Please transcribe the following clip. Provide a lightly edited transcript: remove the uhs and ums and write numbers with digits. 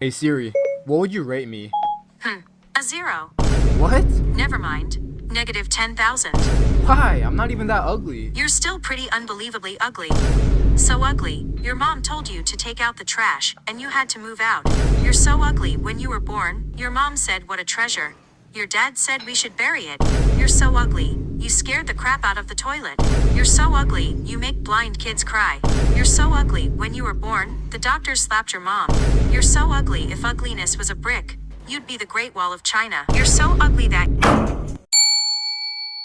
Hey Siri, what would you rate me? A 0. What? Never mind. Negative 10,000. Why? I'm not even that ugly. You're still pretty unbelievably ugly. So ugly, your mom told you to take out the trash, and you had to move out. You're so ugly when you were born, your mom said what a treasure. Your dad said we should bury it. You're so ugly, you scared the crap out of the toilet. You're so ugly, you make blind kids cry. You're so ugly, when you were born, the doctor slapped your mom. You're so ugly, if ugliness was a brick, you'd be the Great Wall of China. You're so ugly that...